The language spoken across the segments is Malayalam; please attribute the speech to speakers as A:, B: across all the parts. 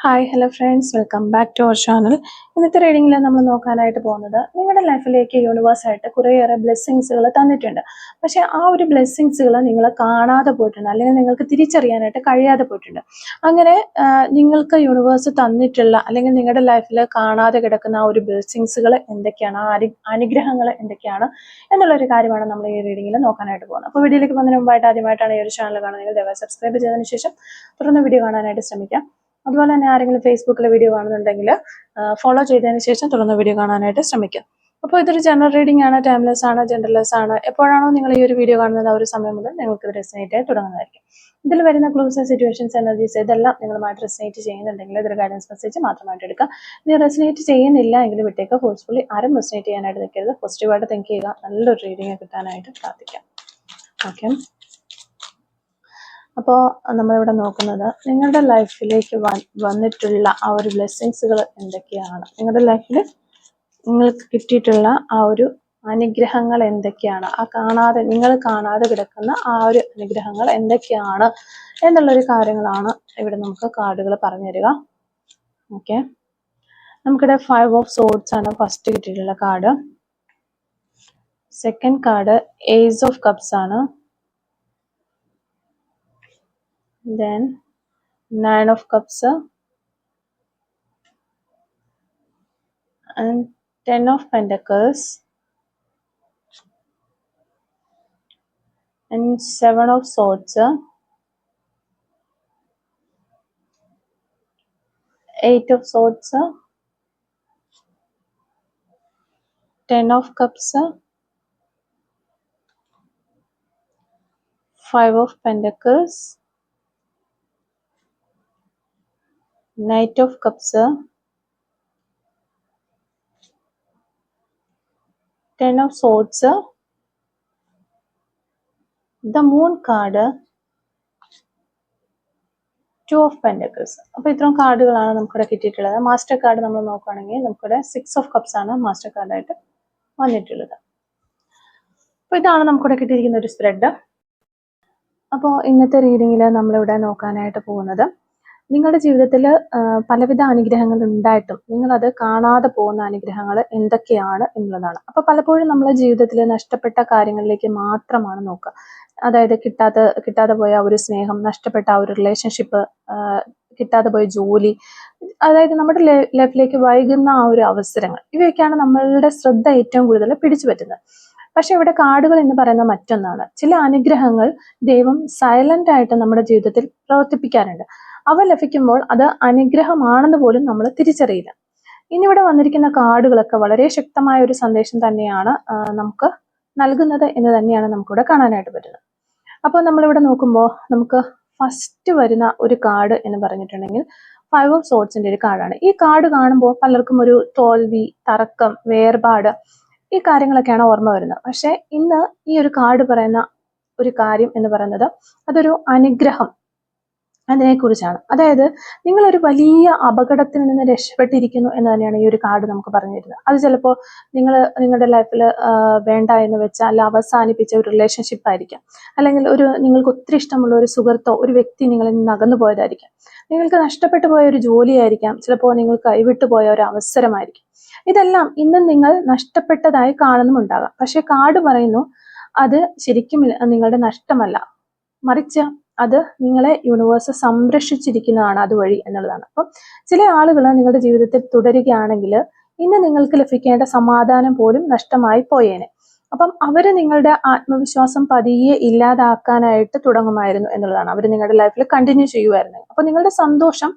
A: Hi hello friends, welcome back to our channel. ഇന്നത്തെ റീഡിങ്ങിൽ നമ്മൾ നോക്കാനായിട്ട് പോകുന്നത് നിങ്ങളുടെ ലൈഫിലേക്ക് യൂണിവേഴ്സായിട്ട് കുറേയേറെ ബ്ലെസ്സിങ്സുകൾ തന്നിട്ടുണ്ട്. പക്ഷേ ആ ഒരു ബ്ലെസ്സിങ്സുകൾ നിങ്ങൾ കാണാതെ പോയിട്ടുണ്ട്, അല്ലെങ്കിൽ നിങ്ങൾക്ക് തിരിച്ചറിയാനായിട്ട് കഴിയാതെ പോയിട്ടുണ്ട്. അങ്ങനെ നിങ്ങൾക്ക് യൂണിവേഴ്സ് തന്നിട്ടുള്ള അല്ലെങ്കിൽ നിങ്ങളുടെ ലൈഫിൽ കാണാതെ കിടക്കുന്ന ആ ഒരു ബ്ലെസ്സിങ്സുകൾ എന്തൊക്കെയാണ്, ആ അനുഗ്രഹങ്ങൾ എന്തൊക്കെയാണ് എന്നുള്ളൊരു കാര്യമാണ് നമ്മൾ ഈ റീഡിങ്ങിൽ നോക്കാനായിട്ട് പോകുന്നത്. അപ്പോൾ വീഡിയോയിലേക്ക് പോകുന്നതിന് മുമ്പായിട്ട് ആദ്യമായിട്ടാണ് ഈ ഒരു ചാനൽ കാണുന്നത്, ദയവായി സബ്സ്ക്രൈബ് ചെയ്തതിന് ശേഷം തുടർന്ന് വീഡിയോ കാണാനായിട്ട് ശ്രമിക്കാം. അതുപോലെ തന്നെ ആരെങ്കിലും ഫേസ്ബുക്കിലെ വീഡിയോ കാണുന്നുണ്ടെങ്കിൽ ഫോളോ ചെയ്തതിന് ശേഷം തുടർന്ന് വീഡിയോ കാണാനായിട്ട് ശ്രമിക്കാം. അപ്പോൾ ഇതൊരു ജനറൽ റീഡിംഗ് ആണ്, ടൈംലെസ് ആണ്, ജെൻഡർലെസ് ആണ്. എപ്പോഴാണോ നിങ്ങൾ ഈ ഒരു വീഡിയോ കാണുന്നത് ആ ഒരു സമയം മുതൽ നിങ്ങൾക്ക് ഇത് റെസനേറ്റ് ആയി തുടങ്ങുന്നതായിരിക്കും. ഇതിൽ വരുന്ന ക്ലൂസ്, സിറ്റുവേഷൻസ്, എനർജീസ് ഇതെല്ലാം നിങ്ങളുമായിട്ട് റെസനേറ്റ് ചെയ്യുന്നുണ്ടെങ്കിൽ ഇതൊരു ഗൈഡൻസ് മെസ്സേജ് മാത്രമായിട്ട് എടുക്കുക. ഇനി റെസനേറ്റ് ചെയ്യുന്നില്ല എങ്കിൽ വിട്ടേക്ക്. ഫോഴ്സ്ഫുള്ളി ആരും റെസനേറ്റ് ചെയ്യാനായിട്ട് നിൽക്കരുത്. പോസിറ്റീവായിട്ട് തിങ്ക് ചെയ്യുക. നല്ലൊരു റീഡിങ് കിട്ടാനായിട്ട് പ്രാർത്ഥിക്കാം. ഓക്കെ, അപ്പോൾ നമ്മളിവിടെ നോക്കുന്നത് നിങ്ങളുടെ ലൈഫിലേക്ക് വന്നിട്ടുള്ള ആ ഒരു ബ്ലെസ്സിങ്സുകൾ എന്തൊക്കെയാണ്, നിങ്ങളുടെ ലൈഫിൽ നിങ്ങൾക്ക് കിട്ടിയിട്ടുള്ള ആ ഒരു അനുഗ്രഹങ്ങൾ എന്തൊക്കെയാണ്, നിങ്ങൾ കാണാതെ കിടക്കുന്ന ആ ഒരു അനുഗ്രഹങ്ങൾ എന്തൊക്കെയാണ് എന്നുള്ളൊരു കാര്യങ്ങളാണ് ഇവിടെ നമുക്ക് കാർഡുകൾ പറഞ്ഞു തരിക. ഓക്കെ, നമുക്കിവിടെ 5 ഓഫ് സോർഡ്സ് ആണ് ഫസ്റ്റ് കിട്ടിയിട്ടുള്ള card. Second card ace of cups ആണ്. Then 9 of cups and 10 of pentacles and 7 of swords, 8 of swords, 10 of cups, 5 of pentacles, Knight of cups, 10 of swords, the moon card, 2 of pentacles. അപ്പോൾ ഇത്രയും കാർഡുകളാണ് നമുക്കിവിടെ കിട്ടിയിട്ടുള്ളത്. മാസ്റ്റർ കാർഡ് നമ്മൾ നോക്കുകയാണെങ്കിൽ നമുക്കിവിടെ 6 of cups ആണ് മാസ്റ്റർ കാർഡായിട്ട് വന്നിട്ടുള്ളത്. അപ്പോൾ ഇതാണ് നമുക്കിവിടെ കിട്ടിയിരിക്കുന്ന ഒരു സ്പ്രെഡ്. അപ്പോൾ ഇന്നത്തെ റീഡിങ്ങിൽ നമ്മളിവിടെ നോക്കാനായിട്ട് പോകുന്നത് നിങ്ങളുടെ ജീവിതത്തിൽ പലവിധ അനുഗ്രഹങ്ങൾ ഉണ്ടായിട്ടും നിങ്ങളത് കാണാതെ പോകുന്ന അനുഗ്രഹങ്ങൾ എന്തൊക്കെയാണ് എന്നുള്ളതാണ്. അപ്പോൾ പലപ്പോഴും നമ്മളെ ജീവിതത്തിൽ നഷ്ടപ്പെട്ട കാര്യങ്ങളിലേക്ക് മാത്രമാണ് നോക്കുക. അതായത് കിട്ടാതെ പോയ ഒരു സ്നേഹം, നഷ്ടപ്പെട്ട ഒരു റിലേഷൻഷിപ്പ്, കിട്ടാതെ പോയ ജോലി, അതായത് നമ്മുടെ ലൈഫിലേക്ക് വൈകുന്ന ആ ഒരു അവസരങ്ങൾ, ഇവയൊക്കെയാണ് നമ്മളുടെ ശ്രദ്ധ ഏറ്റവും കൂടുതൽ പിടിച്ചു പറ്റുന്നത്. പക്ഷെ ഇവിടെ കാർഡുകൾ എന്ന് പറയുന്ന മറ്റൊന്നാണ്. ചില അനുഗ്രഹങ്ങൾ ദൈവം സൈലന്റ് ആയിട്ട് നമ്മുടെ ജീവിതത്തിൽ പ്രവർത്തിപ്പിക്കാറുണ്ട്. അവ ലഭിക്കുമ്പോൾ അത് അനുഗ്രഹമാണെന്ന് പോലും നമ്മൾ തിരിച്ചറിയില്ല. ഇനി ഇവിടെ വന്നിരിക്കുന്ന കാർഡുകളൊക്കെ വളരെ ശക്തമായ ഒരു സന്ദേശം തന്നെയാണ് നമുക്ക് നൽകുന്നത് എന്ന് തന്നെയാണ് നമുക്കിവിടെ കാണാനായിട്ട് പറ്റുന്നത്. അപ്പോൾ നമ്മളിവിടെ നോക്കുമ്പോൾ നമുക്ക് ഫസ്റ്റ് വരുന്ന ഒരു കാർഡ് എന്ന് പറഞ്ഞിട്ടുണ്ടെങ്കിൽ 5 ഓഫ് സോർഡ്സിന്റെ ഒരു കാർഡാണ്. ഈ കാർഡ് കാണുമ്പോൾ പലർക്കും ഒരു തോൽവി, തർക്കം, വേർപാട്, ഈ കാര്യങ്ങളൊക്കെയാണ് ഓർമ്മ വരുന്നത്. പക്ഷെ ഇന്ന് ഈ ഒരു കാർഡ് പറയുന്ന ഒരു കാര്യം എന്ന് പറയുന്നത് അതൊരു അനുഗ്രഹം, അതിനെക്കുറിച്ചാണ്. അതായത് നിങ്ങളൊരു വലിയ അപകടത്തിൽ നിന്ന് രക്ഷപ്പെട്ടിരിക്കുന്നു എന്ന് തന്നെയാണ് ഈ ഒരു കാർഡ് നമുക്ക് പറഞ്ഞു തരുന്നത്. അത് ചിലപ്പോൾ നിങ്ങളുടെ ലൈഫിൽ വേണ്ട എന്ന് വെച്ചാൽ അല്ല അവസാനിപ്പിച്ച ഒരു റിലേഷൻഷിപ്പ് ആയിരിക്കാം, അല്ലെങ്കിൽ നിങ്ങൾക്ക് ഒത്തിരി ഇഷ്ടമുള്ള ഒരു സുഹൃത്തോ ഒരു വ്യക്തി നിങ്ങളിൽ നിന്ന് അകന്നു പോയതായിരിക്കാം, നിങ്ങൾക്ക് നഷ്ടപ്പെട്ടു പോയ ഒരു ജോലിയായിരിക്കാം, ചിലപ്പോൾ നിങ്ങൾ കൈവിട്ടു പോയ ഒരു അവസരമായിരിക്കും. ഇതെല്ലാം ഇന്ന് നിങ്ങൾ നഷ്ടപ്പെട്ടതായി കാണുന്നുമുണ്ടാകാം. പക്ഷെ കാർഡ് പറയുന്നു അത് ശരിക്കും നിങ്ങളുടെ നഷ്ടമല്ല, മറിച്ച് അത് നിങ്ങളെ യൂണിവേഴ്സ് സംരക്ഷിച്ചിരിക്കുന്നതാണ് അതുവഴി എന്നുള്ളതാണ്. അപ്പം ചില ആളുകൾ നിങ്ങളുടെ ജീവിതത്തിൽ തുടരുകയാണെങ്കിൽ ഇന്ന് നിങ്ങൾക്ക് ലഭിക്കേണ്ട സമാധാനം പോലും നഷ്ടമായി പോയേനെ. അപ്പം അവര് നിങ്ങളുടെ ആത്മവിശ്വാസം പതിയെ ഇല്ലാതാക്കാനായിട്ട് തുടങ്ങുമായിരുന്നു എന്നുള്ളതാണ്. അവർ നിങ്ങളുടെ ലൈഫിൽ കണ്ടിന്യൂ ചെയ്യുമായിരുന്നു. അപ്പൊ നിങ്ങളുടെ സന്തോഷം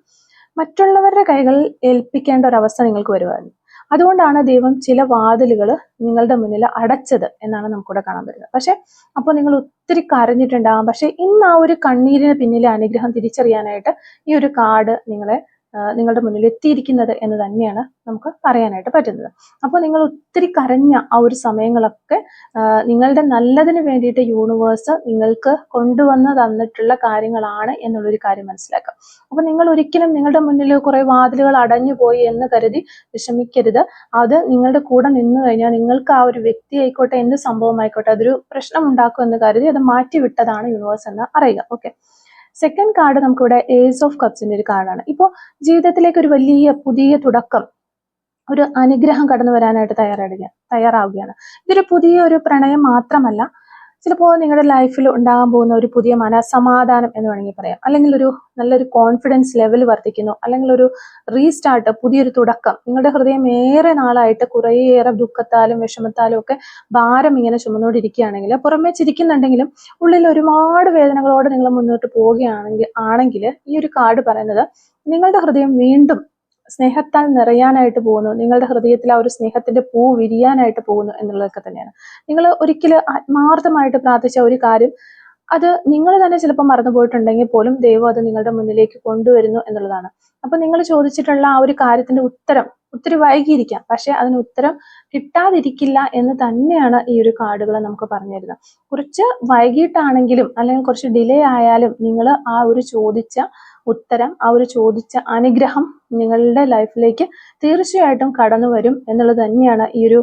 A: മറ്റുള്ളവരുടെ കൈകളിൽ ഏൽപ്പിക്കേണ്ട ഒരവസ്ഥ നിങ്ങൾക്ക് വരുമായിരുന്നു. അതുകൊണ്ടാണ് ദൈവം ചില വാതിലുകൾ നിങ്ങളുടെ മുന്നിൽ അടച്ചത് എന്നാണ് നമുക്കിവിടെ കാണാൻ പറ്റുന്നത്. പക്ഷെ അപ്പോൾ നിങ്ങൾ ഒത്തിരി കരഞ്ഞിട്ടുണ്ടാകാം. പക്ഷെ ഇന്ന് ആ ഒരു കണ്ണീരിന് പിന്നിലെ അനുഗ്രഹം തിരിച്ചറിയാനായിട്ട് ഈ ഒരു കാർഡ് നിങ്ങളുടെ മുന്നിൽ എത്തിയിരിക്കുന്നത് എന്ന് തന്നെയാണ് നമുക്ക് പറയാനായിട്ട് പറ്റുന്നത്. അപ്പോൾ നിങ്ങൾ ഒത്തിരി കരഞ്ഞ ആ ഒരു സമയങ്ങളൊക്കെ നിങ്ങളുടെ നല്ലതിന് വേണ്ടിയിട്ട് യൂണിവേഴ്സ് നിങ്ങൾക്ക് കൊണ്ടുവന്ന് തന്നിട്ടുള്ള കാര്യങ്ങളാണ് എന്നുള്ളൊരു കാര്യം മനസ്സിലാക്കുക. അപ്പോൾ നിങ്ങൾ ഒരിക്കലും നിങ്ങളുടെ മുന്നിൽ കുറെ വാതിലുകൾ അടഞ്ഞു പോയി എന്ന് കരുതി വിഷമിക്കരുത്. അത് നിങ്ങളുടെ കൂടെ നിന്ന് കഴിഞ്ഞാൽ നിങ്ങൾക്ക് ആ ഒരു വ്യക്തി ആയിക്കോട്ടെ, എന്ത് സംഭവം ആയിക്കോട്ടെ, അതൊരു പ്രശ്നം ഉണ്ടാക്കും എന്ന് കരുതി അത് മാറ്റിവിട്ടതാണ് യൂണിവേഴ്സ് എന്ന് അറിയുക. ഓക്കെ, സെക്കൻഡ് കാർഡ് നമുക്കിവിടെ ഏസ് ഓഫ് കപ്സിന്റെ ഒരു കാർഡാണ്. ഇപ്പോൾ ജീവിതത്തിലേക്ക് ഒരു വലിയ പുതിയ തുടക്കം, ഒരു അനുഗ്രഹം കടന്നു വരാനായിട്ട് തയ്യാറാവുകയാണ്. ഇതൊരു പുതിയ ഒരു പ്രണയം മാത്രമല്ല, ചിലപ്പോൾ നിങ്ങളുടെ ലൈഫിൽ ഉണ്ടാകാൻ പോകുന്ന ഒരു പുതിയ മനസമാധാനം എന്ന് വേണമെങ്കിൽ പറയാം, അല്ലെങ്കിൽ ഒരു നല്ലൊരു കോൺഫിഡൻസ് ലെവൽ വർദ്ധിക്കുന്നു, അല്ലെങ്കിൽ ഒരു റീസ്റ്റാർട്ട്, പുതിയൊരു തുടക്കം. നിങ്ങളുടെ ഹൃദയം ഏറെ നാളായിട്ട് കുറേയേറെ ദുഃഖത്താലും വിഷമത്താലും ഒക്കെ ഭാരം ഇങ്ങനെ ചുമന്നുകൊണ്ടിരിക്കുകയാണെങ്കിൽ, പുറമേ ചിരിക്കുന്നുണ്ടെങ്കിലും ഉള്ളിൽ ഒരുപാട് വേദനകളോടെ നിങ്ങൾ മുന്നോട്ട് പോവുകയാണെങ്കിൽ ഈ ഒരു കാർഡ് പറയുന്നത് നിങ്ങളുടെ ഹൃദയം വീണ്ടും സ്നേഹത്താൽ നിറയാനായിട്ട് പോകുന്നു, നിങ്ങളുടെ ഹൃദയത്തിൽ ആ ഒരു സ്നേഹത്തിന്റെ പൂ വിരിയാനായിട്ട് പോകുന്നു എന്നുള്ളതൊക്കെ തന്നെയാണ്. നിങ്ങൾ ഒരിക്കലും ആത്മാർത്ഥമായിട്ട് പ്രാർത്ഥിച്ച ഒരു കാര്യം, അത് നിങ്ങൾ തന്നെ ചിലപ്പോൾ മറന്നുപോയിട്ടുണ്ടെങ്കിൽ പോലും ദൈവം അത് നിങ്ങളുടെ മുന്നിലേക്ക് കൊണ്ടുവരുന്നു എന്നുള്ളതാണ്. അപ്പൊ നിങ്ങൾ ചോദിച്ചിട്ടുള്ള ആ ഒരു കാര്യത്തിന്റെ ഉത്തരം ഒത്തിരി വൈകിയിരിക്കാം, പക്ഷെ അതിന് ഉത്തരം കിട്ടാതിരിക്കില്ല എന്ന് തന്നെയാണ് ഈ ഒരു കാർഡുകൾ നമുക്ക് പറഞ്ഞു തരുന്നത്. കുറച്ച് വൈകിട്ടാണെങ്കിലും അല്ലെങ്കിൽ കുറച്ച് ഡിലേ ആയാലും നിങ്ങൾ ആ ഒരു ചോദിച്ച ഉത്തരം, ആ ഒരു ചോദിച്ച അനുഗ്രഹം നിങ്ങളുടെ ലൈഫിലേക്ക് തീർച്ചയായിട്ടും കടന്നു വരും എന്നുള്ളത് തന്നെയാണ് ഈ ഒരു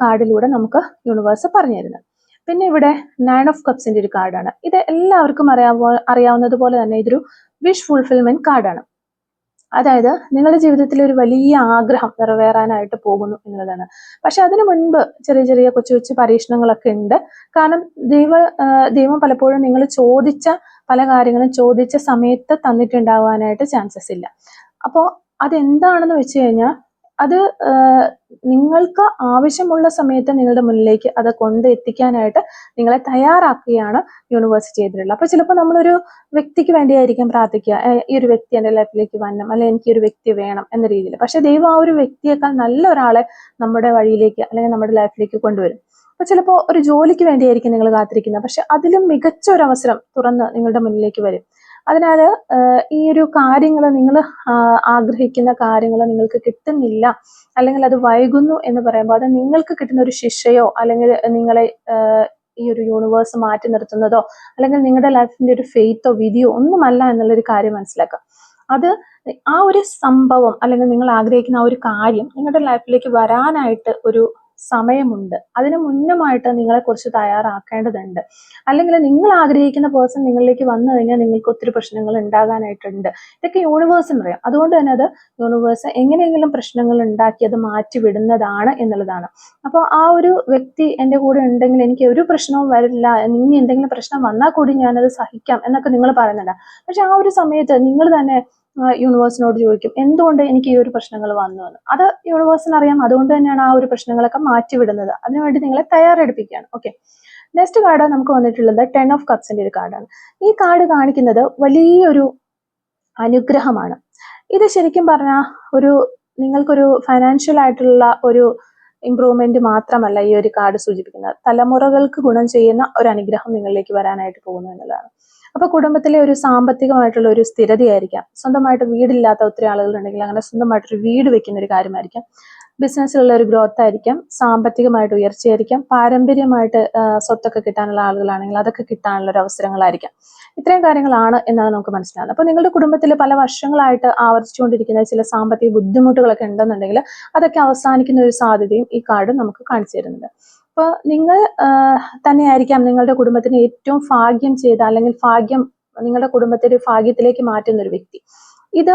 A: കാർഡിലൂടെ നമുക്ക് യൂണിവേഴ്സ് പറഞ്ഞു തരുന്നത്. പിന്നെ ഇവിടെ 9 ഓഫ് കപ്സിന്റെ ഒരു കാർഡാണ്. ഇത് എല്ലാവർക്കും അറിയാവുന്നത് പോലെ തന്നെ ഇതൊരു വിഷ് ഫുൾഫിൽമെന്റ് കാർഡാണ്. അതായത് നിങ്ങളുടെ ജീവിതത്തിൽ ഒരു വലിയ ആഗ്രഹം നിറവേറാനായിട്ട് പോകുന്നു എന്നുള്ളതാണ്. പക്ഷെ അതിനു മുൻപ് ചെറിയ ചെറിയ കൊച്ചു കൊച്ചു പരീക്ഷണങ്ങളൊക്കെ ഉണ്ട്. കാരണം ദൈവം പലപ്പോഴും നിങ്ങൾ ചോദിച്ച പല കാര്യങ്ങളും ചോദിച്ച സമയത്ത് തന്നിട്ടുണ്ടാവാനായിട്ട് ചാൻസസ് ഇല്ല. അപ്പോൾ അതെന്താണെന്ന് വെച്ച് കഴിഞ്ഞാൽ അത് നിങ്ങൾക്ക് ആവശ്യമുള്ള സമയത്ത് നിങ്ങളുടെ മുന്നിലേക്ക് അത് കൊണ്ട് എത്തിക്കാനായിട്ട് നിങ്ങളെ തയ്യാറാക്കുകയാണ് യൂണിവേഴ്സ് ചെയ്തിട്ടുള്ളത്. അപ്പൊ ചിലപ്പോൾ നമ്മളൊരു വ്യക്തിക്ക് വേണ്ടിയായിരിക്കും പ്രാർത്ഥിക്കുക, ഈ ഒരു വ്യക്തി എൻ്റെ ലൈഫിലേക്ക് വരണം, അല്ലെങ്കിൽ എനിക്ക് ഒരു വ്യക്തി വേണം എന്ന രീതിയിൽ. പക്ഷെ ദൈവം ആ ഒരു വ്യക്തിയേക്കാൾ നല്ല ഒരാളെ നമ്മുടെ വഴിയിലേക്ക് അല്ലെങ്കിൽ നമ്മുടെ ലൈഫിലേക്ക് കൊണ്ടുവരും. അപ്പൊ ചിലപ്പോൾ ഒരു ജോലിക്ക് വേണ്ടിയായിരിക്കും നിങ്ങൾ കാത്തിരിക്കുന്നത്, പക്ഷെ അതിലും മികച്ച ഒരു അവസരം തുറന്ന് നിങ്ങളുടെ മുന്നിലേക്ക് വരും. അതിനാൽ ഈ ഒരു കാര്യങ്ങൾ, നിങ്ങൾ ആഗ്രഹിക്കുന്ന കാര്യങ്ങൾ നിങ്ങൾക്ക് കിട്ടുന്നില്ല അല്ലെങ്കിൽ അത് വൈകുന്നു എന്ന് പറയുമ്പോൾ അത് നിങ്ങൾക്ക് കിട്ടുന്ന ഒരു ശിക്ഷയോ അല്ലെങ്കിൽ നിങ്ങളെ ഈ ഒരു യൂണിവേഴ്സ് മാറ്റി നിർത്തുന്നതോ അല്ലെങ്കിൽ നിങ്ങളുടെ ലൈഫിന്റെ ഒരു ഫെയ്ത്തോ വിധിയോ ഒന്നുമല്ല എന്നുള്ളൊരു കാര്യം മനസ്സിലാക്കാം. അത് ആ ഒരു സംഭവം അല്ലെങ്കിൽ നിങ്ങൾ ആഗ്രഹിക്കുന്ന ആ ഒരു കാര്യം നിങ്ങളുടെ ലൈഫിലേക്ക് വരാനായിട്ട് ഒരു സമയമുണ്ട്. അതിന് മുന്നമായിട്ട് നിങ്ങളെ കുറിച്ച് തയ്യാറാക്കേണ്ടതുണ്ട്. അല്ലെങ്കിൽ നിങ്ങൾ ആഗ്രഹിക്കുന്ന പേഴ്സൺ നിങ്ങളിലേക്ക് വന്നു കഴിഞ്ഞാൽ നിങ്ങൾക്ക് ഒത്തിരി പ്രശ്നങ്ങൾ ഉണ്ടാകാനായിട്ടുണ്ട്. ഇതൊക്കെ യൂണിവേഴ്സിന് അറിയാം. അതുകൊണ്ട് തന്നെ അത് യൂണിവേഴ്സ് എങ്ങനെയെങ്കിലും പ്രശ്നങ്ങൾ ഉണ്ടാക്കി അത് മാറ്റി വിടുന്നതാണ് എന്നുള്ളതാണ്. അപ്പോൾ ആ ഒരു വ്യക്തി എൻ്റെ കൂടെ ഉണ്ടെങ്കിൽ എനിക്ക് ഒരു പ്രശ്നവും വരില്ല, ഇനി എന്തെങ്കിലും പ്രശ്നം വന്നാൽ കൂടി ഞാനത് സഹിക്കാം എന്നൊക്കെ നിങ്ങൾ പറയുന്നുണ്ട്. പക്ഷെ ആ ഒരു സമയത്ത് നിങ്ങൾ തന്നെ യൂണിവേഴ്സിനോട് ചോദിക്കും, എന്തുകൊണ്ട് എനിക്ക് ഈ ഒരു പ്രശ്നങ്ങൾ വന്നു എന്ന്. അത് യൂണിവേഴ്സിന് അറിയാം. അതുകൊണ്ട് തന്നെയാണ് ആ ഒരു പ്രശ്നങ്ങളൊക്കെ മാറ്റിവിടുന്നത്. അതിനുവേണ്ടി നിങ്ങളെ തയ്യാറെടുപ്പിക്കുകയാണ്. ഓക്കെ, നെക്സ്റ്റ് കാർഡ് നമുക്ക് വന്നിട്ടുള്ളത് 10 ഓഫ് കപ്സിന്റെ ഒരു കാർഡാണ്. ഈ കാർഡ് കാണിക്കുന്നത് വലിയൊരു അനുഗ്രഹമാണ്. ഇത് ശരിക്കും പറഞ്ഞാൽ നിങ്ങൾക്കൊരു ഫൈനാൻഷ്യൽ ആയിട്ടുള്ള ഒരു ഇംപ്രൂവ്മെന്റ് മാത്രമല്ല ഈ ഒരു കാർഡ് സൂചിപ്പിക്കുന്നത്. തലമുറകൾക്ക് ഗുണം ചെയ്യുന്ന ഒരു അനുഗ്രഹം നിങ്ങളിലേക്ക് വരാനായിട്ട് പോകുന്നു എന്നുള്ളതാണ്. അപ്പൊ കുടുംബത്തിലെ ഒരു സാമ്പത്തികമായിട്ടുള്ള ഒരു സ്ഥിരതയായിരിക്കാം. സ്വന്തമായിട്ട് വീടില്ലാത്ത ഒത്തിരി ആളുകളുണ്ടെങ്കിൽ അങ്ങനെ സ്വന്തമായിട്ടൊരു വീട് വെക്കുന്ന ഒരു കാര്യമായിരിക്കാം. ബിസിനസ്സിലുള്ള ഒരു ഗ്രോത്ത് ആയിരിക്കാം. സാമ്പത്തികമായിട്ട് ഉയർച്ചയായിരിക്കാം. പാരമ്പര്യമായിട്ട് സ്വത്തൊക്കെ കിട്ടാനുള്ള ആളുകളാണെങ്കിൽ അതൊക്കെ കിട്ടാനുള്ള ഒരു അവസരങ്ങളായിരിക്കാം. ഇത്രയും കാര്യങ്ങളാണ് എന്നാണ് നമുക്ക് മനസ്സിലാകുന്നത്. അപ്പൊ നിങ്ങളുടെ കുടുംബത്തിൽ പല വർഷങ്ങളായിട്ട് ആവർത്തിച്ചുകൊണ്ടിരിക്കുന്ന ചില സാമ്പത്തിക ബുദ്ധിമുട്ടുകളൊക്കെ ഉണ്ടെന്നുണ്ടെങ്കിൽ അതൊക്കെ അവസാനിക്കുന്ന ഒരു സാധ്യതയും ഈ കാർഡ് നമുക്ക് കാണിച്ചു തരുന്നുണ്ട്. അപ്പൊ നിങ്ങൾ തന്നെയായിരിക്കാം നിങ്ങളുടെ കുടുംബത്തിന് ഏറ്റവും ഭാഗ്യം ചെയ്ത അല്ലെങ്കിൽ നിങ്ങളുടെ കുടുംബത്തെ ഒരു ഭാഗ്യത്തിലേക്ക് മാറ്റുന്ന ഒരു വ്യക്തി. ഇത്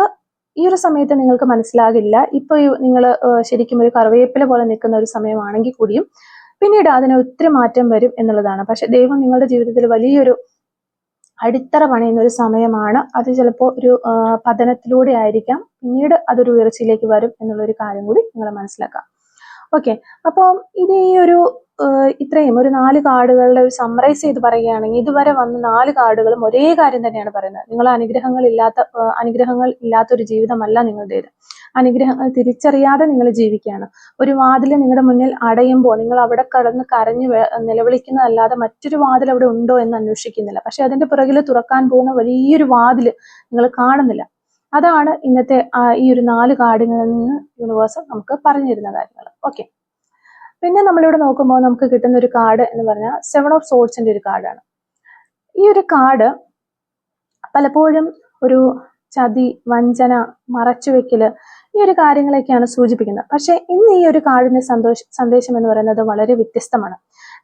A: ഈ ഒരു സമയത്ത് നിങ്ങൾക്ക് മനസ്സിലാകില്ല. ഇപ്പൊ നിങ്ങൾ ശരിക്കും ഒരു കറിവേപ്പില പോലെ നിൽക്കുന്ന ഒരു സമയമാണെങ്കിൽ കൂടിയും പിന്നീട് അതിന് ഒത്തിരി മാറ്റം വരും എന്നുള്ളതാണ്. പക്ഷെ ദൈവം നിങ്ങളുടെ ജീവിതത്തിൽ വലിയൊരു അടിത്തറ പണിയുന്ന ഒരു സമയമാണ്. അത് ചിലപ്പോൾ ഒരു പതനത്തിലൂടെ ആയിരിക്കാം, പിന്നീട് അതൊരു ഉയർച്ചയിലേക്ക് വരും എന്നുള്ളൊരു കാര്യം കൂടി നിങ്ങൾ മനസ്സിലാക്കാം. ഓക്കെ, അപ്പോൾ ഇത് ഈ ഒരു ഇത്രയും ഒരു 4 കാർഡുകളുടെ ഒരു സമ്മറൈസ് ചെയ്ത് പറയുകയാണെങ്കിൽ ഇതുവരെ വന്ന 4 കാർഡുകളും ഒരേ കാര്യം തന്നെയാണ് പറയുന്നത്. നിങ്ങൾ അനുഗ്രഹങ്ങൾ ഇല്ലാത്ത ഒരു ജീവിതമല്ല നിങ്ങളുടേത്. അനുഗ്രഹങ്ങൾ തിരിച്ചറിയാതെ നിങ്ങൾ ജീവിക്കുകയാണ്. ഒരു വാതിൽ നിങ്ങളുടെ മുന്നിൽ അടയുമ്പോൾ നിങ്ങൾ അവിടെ കടന്ന് കരഞ്ഞു നിലവിളിക്കുന്നതല്ലാതെ മറ്റൊരു വാതിൽ അവിടെ ഉണ്ടോ എന്ന് അന്വേഷിക്കുന്നില്ല. പക്ഷെ അതിന്റെ പുറകിൽ തുറക്കാൻ പോകുന്ന വലിയൊരു വാതിൽ നിങ്ങൾ കാണുന്നില്ല. അതാണ് ഇന്നത്തെ ഈ ഒരു 4 കാർഡുകളിൽ നിന്ന് യൂണിവേഴ്സ് നമുക്ക് പറഞ്ഞു തരുന്ന കാര്യങ്ങൾ. ഓക്കെ, പിന്നെ നമ്മളിവിടെ നോക്കുമ്പോൾ നമുക്ക് കിട്ടുന്ന ഒരു കാർഡ് എന്ന് പറഞ്ഞാൽ 7 ഓഫ് സോർഡ്സിന്റെ ഒരു കാർഡാണ്. ഈ ഒരു കാർഡ് പലപ്പോഴും ഒരു ചതി, വഞ്ചന, മറച്ചുവെക്കല് ഈ ഒരു കാര്യങ്ങളൊക്കെയാണ് സൂചിപ്പിക്കുന്നത്. പക്ഷെ ഇന്ന് ഈ ഒരു കാർഡിന്റെ സന്ദേശം എന്ന് പറയുന്നത് വളരെ വ്യത്യസ്തമാണ്.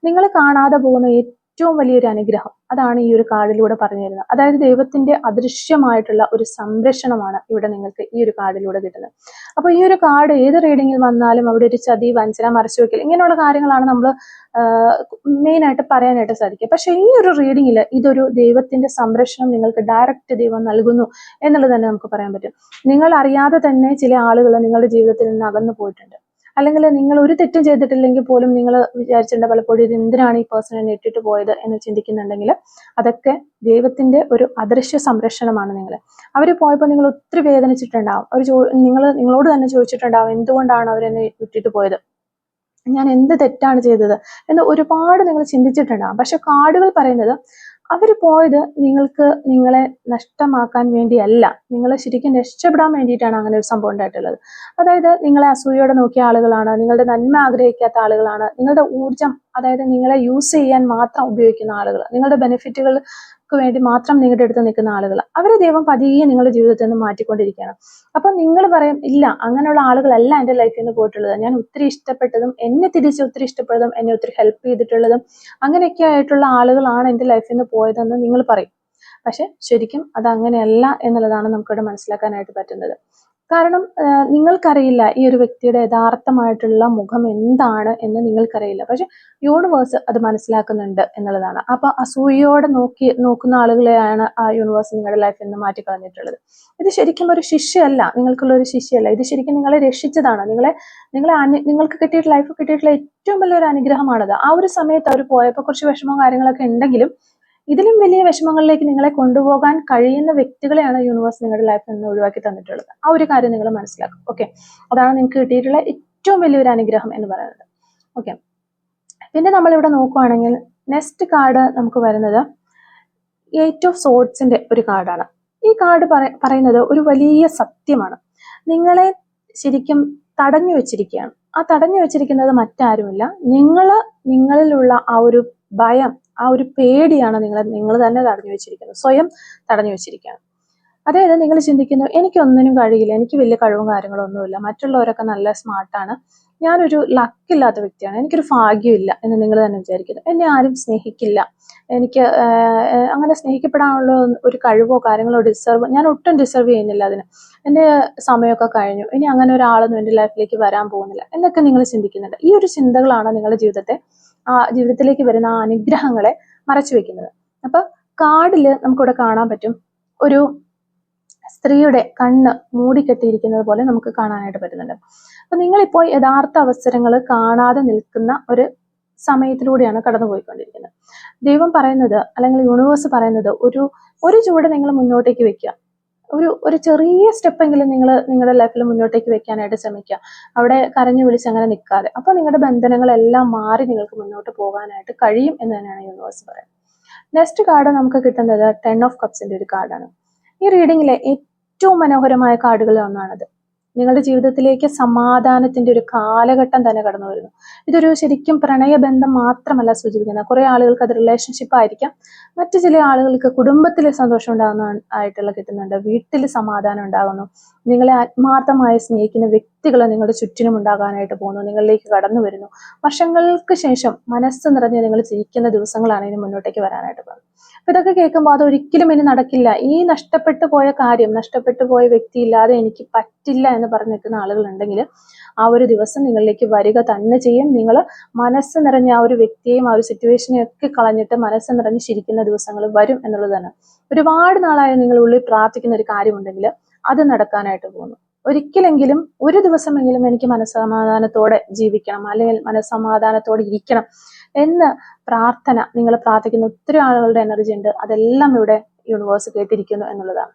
A: നിങ്ങൾ കാണാതെ പോകുന്ന ഏറ്റവും വലിയൊരു അനുഗ്രഹം. അതാണ് ഈ ഒരു കാർഡിലൂടെ പറഞ്ഞു തരുന്നത്. അതായത് ദൈവത്തിന്റെ അദൃശ്യമായിട്ടുള്ള ഒരു സംരക്ഷണമാണ് ഇവിടെ നിങ്ങൾക്ക് ഈ ഒരു കാർഡിലൂടെ കിട്ടുന്നത്. അപ്പൊ ഈ ഒരു കാർഡ് ഏത് റീഡിങ്ങിൽ വന്നാലും അവിടെ ഒരു ചതി, വഞ്ചന, മറച്ചുവെക്കൽ ഇങ്ങനെയുള്ള കാര്യങ്ങളാണ് നമ്മൾ മെയിൻ ആയിട്ട് പറയാനായിട്ട് സാധിക്കുക. പക്ഷെ ഈ ഒരു റീഡിങ്ങിൽ ഇതൊരു ദൈവത്തിന്റെ സംരക്ഷണം നിങ്ങൾക്ക് ഡയറക്റ്റ് ദൈവം നൽകുന്നു എന്നുള്ളത് തന്നെ നമുക്ക് പറയാൻ പറ്റും. നിങ്ങൾ അറിയാതെ തന്നെ ചില ആളുകൾ നിങ്ങളുടെ ജീവിതത്തിൽ നിന്ന് അകന്നു പോയിട്ടുണ്ട്. അല്ലെങ്കിൽ നിങ്ങൾ ഒരു തെറ്റും ചെയ്തിട്ടില്ലെങ്കിൽ പോലും നിങ്ങൾ വിചാരിച്ചിട്ടുണ്ട് പലപ്പോഴും ഇത് എന്തിനാണ് ഈ പേഴ്സൺ എന്നെ ഇട്ടിട്ട് പോയത് എന്ന് ചിന്തിക്കുന്നുണ്ടെങ്കിൽ അതൊക്കെ ദൈവത്തിന്റെ ഒരു അദൃശ്യ സംരക്ഷണമാണ്. നിങ്ങൾ അവർ പോയപ്പോൾ നിങ്ങൾ ഒത്തിരി വേദനിച്ചിട്ടുണ്ടാവും. അവർ നിങ്ങളോട് തന്നെ ചോദിച്ചിട്ടുണ്ടാവും എന്തുകൊണ്ടാണ് അവരെന്നെ വിട്ടിട്ട് പോയത്, ഞാൻ എന്ത് തെറ്റാണ് ചെയ്തത് എന്ന് ഒരുപാട് നിങ്ങൾ ചിന്തിച്ചിട്ടുണ്ടാവും. പക്ഷെ കാർഡുകൾ പറയുന്നത് അവർ പോയത് നിങ്ങളെ നഷ്ടമാക്കാൻ വേണ്ടിയല്ല, നിങ്ങളെ ശരിക്കും രക്ഷപ്പെടാൻ വേണ്ടിയിട്ടാണ് അങ്ങനെ ഒരു സംഭവം ഉണ്ടായിട്ടുള്ളത്. അതായത് നിങ്ങളെ അസൂയയോടെ നോക്കിയ ആളുകളാണ്, നിങ്ങളുടെ നന്മ ആഗ്രഹിക്കാത്ത ആളുകളാണ്, നിങ്ങളുടെ ഊർജം അതായത് നിങ്ങളെ യൂസ് ചെയ്യാൻ മാത്രം ഉപയോഗിക്കുന്ന ആളുകൾ, നിങ്ങളുടെ ബെനിഫിറ്റുകൾക്ക് വേണ്ടി മാത്രം നിങ്ങളുടെ അടുത്ത് നിൽക്കുന്ന ആളുകൾ, അവരെ ദൈവം പതിയെ നിങ്ങളുടെ ജീവിതത്തിൽ നിന്ന് മാറ്റിക്കൊണ്ടിരിക്കുകയാണ്. അപ്പൊ നിങ്ങൾ പറയും ഇല്ല അങ്ങനെയുള്ള ആളുകളല്ല എൻ്റെ ലൈഫിൽ നിന്ന് പോയിട്ടുള്ളത്, ഞാൻ ഒത്തിരി ഇഷ്ടപ്പെട്ടതും എന്നെ തിരിച്ച് ഒത്തിരി ഇഷ്ടപ്പെട്ടതും എന്നെ ഒത്തിരി ഹെൽപ്പ് ചെയ്തിട്ടുള്ളതും അങ്ങനെയൊക്കെ ആയിട്ടുള്ള ആളുകളാണ് എൻ്റെ ലൈഫിൽ നിന്ന് പോയതെന്ന് നിങ്ങൾ പറയും. പക്ഷെ ശരിക്കും അത് അങ്ങനെയല്ല എന്നുള്ളതാണ് നമുക്കിവിടെ മനസ്സിലാക്കാനായിട്ട് പറ്റുന്നത്. കാരണം നിങ്ങൾക്കറിയില്ല ഈ ഒരു വ്യക്തിയുടെ യഥാർത്ഥമായിട്ടുള്ള മുഖം എന്താണ് എന്ന് നിങ്ങൾക്കറിയില്ല. പക്ഷെ യൂണിവേഴ്സ് അത് മനസ്സിലാക്കുന്നുണ്ട് എന്നുള്ളതാണ്. അപ്പൊ അസൂയയോടെ നോക്കുന്ന ആളുകളെയാണ് ആ യൂണിവേഴ്സ് നിങ്ങളുടെ ലൈഫിൽ നിന്ന് മാറ്റിക്കളഞ്ഞിട്ടുള്ളത്. ഇത് ശരിക്കും ഒരു ശിക്ഷയല്ല, നിങ്ങൾക്കുള്ള ഒരു ശിക്ഷയല്ല. ഇത് ശരിക്കും നിങ്ങളെ രക്ഷിച്ചതാണ്. നിങ്ങൾക്ക് ലൈഫ് കിട്ടിയിട്ടുള്ള ഏറ്റവും വലിയൊരു അനുഗ്രഹമാണത്. ആ ഒരു സമയത്ത് അവർ പോയപ്പോൾ കുറച്ച് വിഷമവും കാര്യങ്ങളൊക്കെ ഉണ്ടെങ്കിലും ഇതിലും വലിയ വിഷമങ്ങളിലേക്ക് നിങ്ങളെ കൊണ്ടുപോകാൻ കഴിയുന്ന വ്യക്തികളെയാണ് യൂണിവേഴ്സ് നിങ്ങളുടെ ലൈഫിൽ നിന്ന് ഒഴിവാക്കി തന്നിട്ടുള്ളത്. ആ ഒരു കാര്യം നിങ്ങൾ മനസ്സിലാക്കും. ഓക്കെ, അതാണ് നിങ്ങൾക്ക് കിട്ടിയിട്ടുള്ള ഏറ്റവും വലിയൊരു അനുഗ്രഹം എന്ന് പറയുന്നത്. ഓക്കെ, പിന്നെ നമ്മളിവിടെ നോക്കുവാണെങ്കിൽ നെക്സ്റ്റ് കാർഡ് നമുക്ക് വരുന്നത് 8 ഓഫ് സോർഡ്സിന്റെ ഒരു കാർഡാണ്. ഈ കാർഡ് പറയുന്നത് ഒരു വലിയ സത്യമാണ്. നിങ്ങളെ ശരിക്കും തടഞ്ഞു വെച്ചിരിക്കുകയാണ്. ആ തടഞ്ഞു വെച്ചിരിക്കുന്നത് മറ്റാരുമില്ല, നിങ്ങളിലുള്ള ആ ഒരു ഭയം, ആ ഒരു പേടിയാണ് നിങ്ങൾ തന്നെ തടഞ്ഞു വെച്ചിരിക്കുന്നത്, സ്വയം തടഞ്ഞു വെച്ചിരിക്കുകയാണ്. അതായത് നിങ്ങൾ ചിന്തിക്കുന്നു എനിക്കൊന്നിനും കഴിയില്ല, എനിക്ക് വലിയ കഴിവും കാര്യങ്ങളൊന്നുമില്ല, മറ്റുള്ളവരൊക്കെ നല്ല സ്മാർട്ടാണ്, ഞാനൊരു ലക്കില്ലാത്ത വ്യക്തിയാണ്, എനിക്കൊരു ഭാഗ്യമില്ല എന്ന് നിങ്ങൾ തന്നെ വിചാരിക്കുന്നു. എന്നെ ആരും സ്നേഹിക്കില്ല, എനിക്ക് അങ്ങനെ സ്നേഹിക്കപ്പെടാനുള്ള ഒരു കഴിവോ കാര്യങ്ങളോ ഞാൻ ഒട്ടും ഡിസർവ് ചെയ്യുന്നില്ല അതിന്, എൻ്റെ സമയമൊക്കെ കഴിഞ്ഞു, ഇനി അങ്ങനെ ഒരാളൊന്നും എൻ്റെ ലൈഫിലേക്ക് വരാൻ പോകുന്നില്ല എന്നൊക്കെ നിങ്ങൾ ചിന്തിക്കുന്നുണ്ട്. ഈ ഒരു ചിന്തകളാണ് നിങ്ങളുടെ ജീവിതത്തിലേക്ക് വരുന്ന ആ അനുഗ്രഹങ്ങളെ മറച്ചു വെക്കുന്നത്. അപ്പൊ കാർഡില് നമുക്കിവിടെ കാണാൻ പറ്റും ഒരു സ്ത്രീയുടെ കണ്ണ് മൂടിക്കെട്ടിയിരിക്കുന്നത് പോലെ നമുക്ക് കാണാനായിട്ട് പറ്റുന്നുണ്ട്. അപ്പൊ നിങ്ങളിപ്പോൾ യഥാർത്ഥ അവസരങ്ങൾ കാണാതെ നിൽക്കുന്ന ഒരു സമയത്തിലൂടെയാണ് കടന്നുപോയിക്കൊണ്ടിരിക്കുന്നത്. ദൈവം പറയുന്നത് അല്ലെങ്കിൽ യൂണിവേഴ്സ് പറയുന്നത് ഒരു ചുവട് നിങ്ങൾ മുന്നോട്ടേക്ക് വെക്കുക, ഒരു ചെറിയ സ്റ്റെപ്പെങ്കിലും നിങ്ങളുടെ ലൈഫിൽ മുന്നോട്ടേക്ക് വെക്കാനായിട്ട് ശ്രമിക്കുക. അവിടെ കരഞ്ഞു വിളിച്ച് അങ്ങനെ നിൽക്കാതെ. അപ്പൊ നിങ്ങളുടെ ബന്ധനങ്ങളെല്ലാം മാറി നിങ്ങൾക്ക് മുന്നോട്ട് പോകാനായിട്ട് കഴിയും എന്ന് തന്നെയാണ് യൂണിവേഴ്സ് പറയുന്നത്. നെക്സ്റ്റ് കാർഡ് നമുക്ക് കിട്ടുന്നത് 10 ഓഫ് കപ്സിന്റെ ഒരു കാർഡാണ്. ഈ റീഡിങ്ങിലെ ഏറ്റവും മനോഹരമായ കാർഡുകളിൽ ഒന്നാണത്. നിങ്ങളുടെ ജീവിതത്തിലേക്ക് സമാധാനത്തിന്റെ ഒരു കാലഘട്ടം തന്നെ കടന്നു വരുന്നു. ഇതൊരു ശരിക്കും പ്രണയബന്ധം മാത്രമല്ല സൂചിപ്പിക്കുന്നത്. കുറെ ആളുകൾക്ക് അത് റിലേഷൻഷിപ്പ് ആയിരിക്കാം, മറ്റു ചില ആളുകൾക്ക് കുടുംബത്തിൽ സന്തോഷം ഉണ്ടാകുന്ന കിട്ടുന്നുണ്ട്, വീട്ടിൽ സമാധാനം ഉണ്ടാകുന്നു, നിങ്ങളെ ആത്മാർത്ഥമായി സ്നേഹിക്കുന്ന വ്യക്തികൾ നിങ്ങളുടെ ചുറ്റിനും ഉണ്ടാകാനായിട്ട് പോകുന്നു, നിങ്ങളിലേക്ക് കടന്നു വരുന്നു. വർഷങ്ങൾക്ക് ശേഷം മനസ്സ് നിറഞ്ഞ് നിങ്ങൾ ചിരിക്കുന്ന ദിവസങ്ങളാണ് ഇനി മുന്നോട്ടേക്ക് വരാനായിട്ട് പോകുന്നത്. അപ്പൊ ഇതൊക്കെ കേൾക്കുമ്പോൾ അതൊരിക്കലും ഇനി നടക്കില്ല, ഈ നഷ്ടപ്പെട്ടു പോയ കാര്യം, നഷ്ടപ്പെട്ടു പോയ വ്യക്തി ഇല്ലാതെ എനിക്ക് പറ്റില്ല എന്ന് പറഞ്ഞു നിൽക്കുന്ന ആളുകൾ ഉണ്ടെങ്കിൽ ആ ഒരു ദിവസം നിങ്ങളിലേക്ക് വരിക തന്നെ ചെയ്യും. നിങ്ങൾ മനസ്സ് നിറഞ്ഞ ആ ഒരു വ്യക്തിയെയും ആ ഒരു സിറ്റുവേഷനെയും ഒക്കെ കളഞ്ഞിട്ട് മനസ്സ് നിറഞ്ഞ് ചിരിക്കുന്ന ദിവസങ്ങൾ വരും എന്നുള്ളത് തന്നെ. ഒരുപാട് നാളായി നിങ്ങൾ ഉള്ളിൽ പ്രാർത്ഥിക്കുന്ന ഒരു കാര്യമുണ്ടെങ്കിൽ അത് നടക്കാനായിട്ട് പോകുന്നു. ഒരിക്കലെങ്കിലും ഒരു ദിവസമെങ്കിലും എനിക്ക് മനസ്സമാധാനത്തോടെ ജീവിക്കണം അല്ലെങ്കിൽ മനസ്സമാധാനത്തോടെ ഇരിക്കണം എന്ന് നിങ്ങൾ പ്രാർത്ഥിക്കുന്ന ഒത്തിരി ആളുകളുടെ എനർജി ഉണ്ട്. അതെല്ലാം ഇവിടെ യൂണിവേഴ്സ് കേട്ടിരിക്കുന്നു എന്നുള്ളതാണ്.